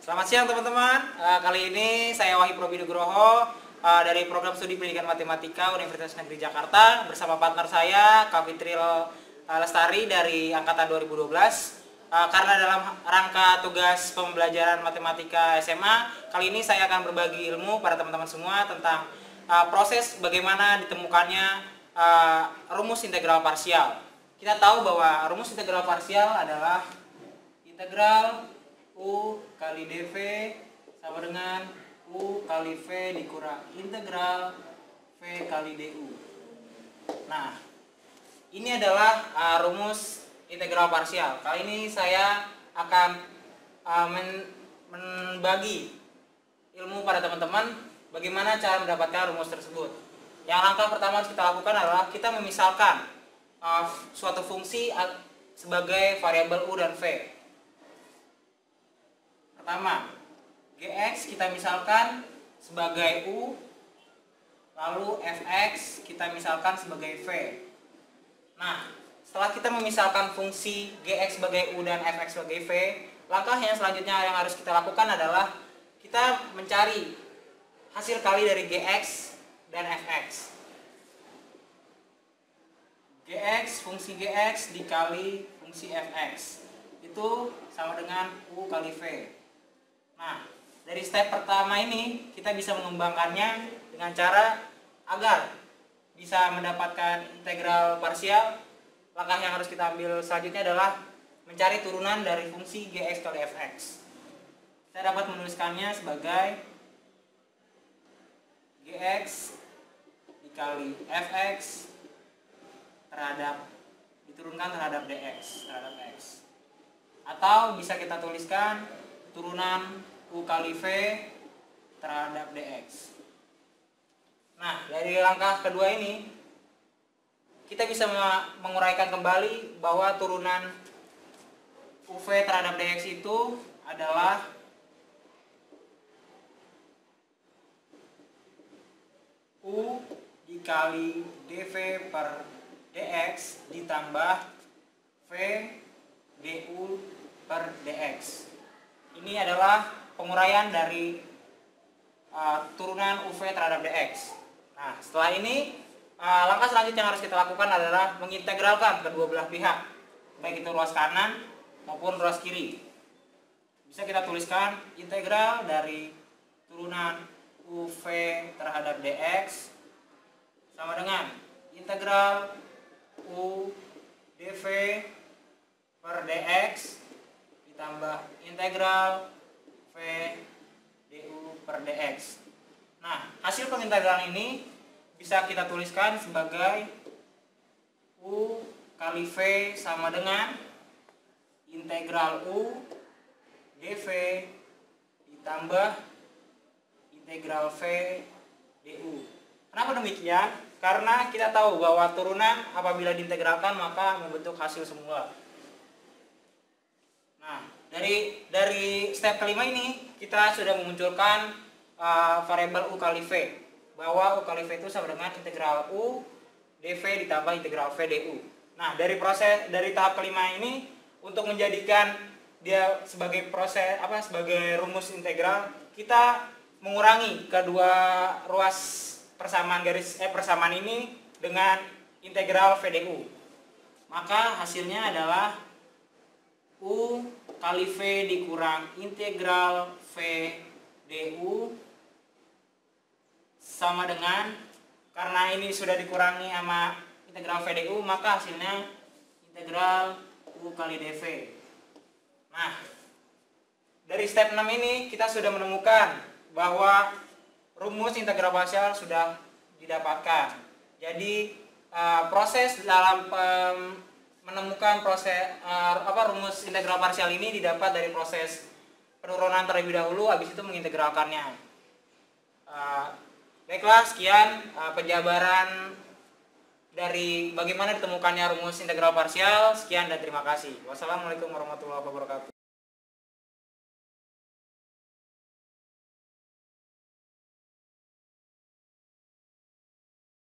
Selamat siang teman-teman. Kali ini saya Wahyu Probinugroho dari Program Studi Pendidikan Matematika Universitas Negeri Jakarta bersama partner saya Kak Fitril Lestari dari angkatan 2012. Karena dalam rangka tugas pembelajaran matematika SMA, kali ini saya akan berbagi ilmu pada teman-teman semua tentang proses bagaimana ditemukannya rumus integral parsial. Kita tahu bahwa rumus integral parsial adalah integral U kali dV sama dengan U kali V dikurang integral V kali du. Nah, ini adalah rumus integral parsial. Kali ini saya akan membagi ilmu pada teman-teman bagaimana cara mendapatkan rumus tersebut. Yang langkah pertama harus kita lakukan adalah kita memisalkan suatu fungsi sebagai variabel U dan V. Pertama, Gx kita misalkan sebagai U, lalu Fx kita misalkan sebagai V. Nah, setelah kita memisalkan fungsi Gx sebagai U dan Fx sebagai V, langkah yang selanjutnya yang harus kita lakukan adalah kita mencari hasil kali dari Gx dan Fx. Gx, fungsi Gx dikali fungsi Fx itu sama dengan U kali V. Nah, dari step pertama ini kita bisa mengembangkannya dengan cara agar bisa mendapatkan integral parsial. Langkah yang harus kita ambil selanjutnya adalah mencari turunan dari fungsi Gx kali Fx. Saya dapat menuliskannya sebagai Gx dikali Fx diturunkan terhadap dx terhadap x. Atau bisa kita tuliskan turunan U kali V terhadap dx. Nah, dari langkah kedua ini kita bisa menguraikan kembali bahwa turunan UV terhadap dx itu adalah U dikali dV per dx ditambah V du per dx. Ini adalah penguraian dari turunan UV terhadap dx. Nah, setelah ini langkah selanjutnya yang harus kita lakukan adalah mengintegralkan kedua belah pihak, baik itu ruas kanan maupun ruas kiri. Bisa kita tuliskan integral dari turunan UV terhadap dx sama dengan integral U dV per dx ditambah integral V du per dx. Nah, hasil pengintegralan ini bisa kita tuliskan sebagai U kali V sama dengan integral U dV ditambah integral V du. Kenapa demikian? Karena kita tahu bahwa turunan apabila diintegralkan maka membentuk hasil semula. Nah, dari step kelima ini kita sudah memunculkan variabel U kali V, bahwa U kali V itu sama dengan integral U dV ditambah integral V du. Nah, dari tahap kelima ini untuk menjadikan dia sebagai sebagai rumus integral, kita mengurangi kedua ruas persamaan ini dengan integral V du. Maka hasilnya adalah U kali V dikurang integral V du sama dengan, karena ini sudah dikurangi sama integral V du, maka hasilnya integral U kali dV. Nah, dari step 6 ini kita sudah menemukan bahwa rumus integral parsial sudah didapatkan. Jadi proses dalam menemukan rumus integral parsial ini didapat dari proses penurunan terlebih dahulu, habis itu mengintegralkannya. Baiklah, sekian penjabaran dari bagaimana ditemukannya rumus integral parsial. Sekian dan terima kasih. Wassalamualaikum warahmatullahi wabarakatuh.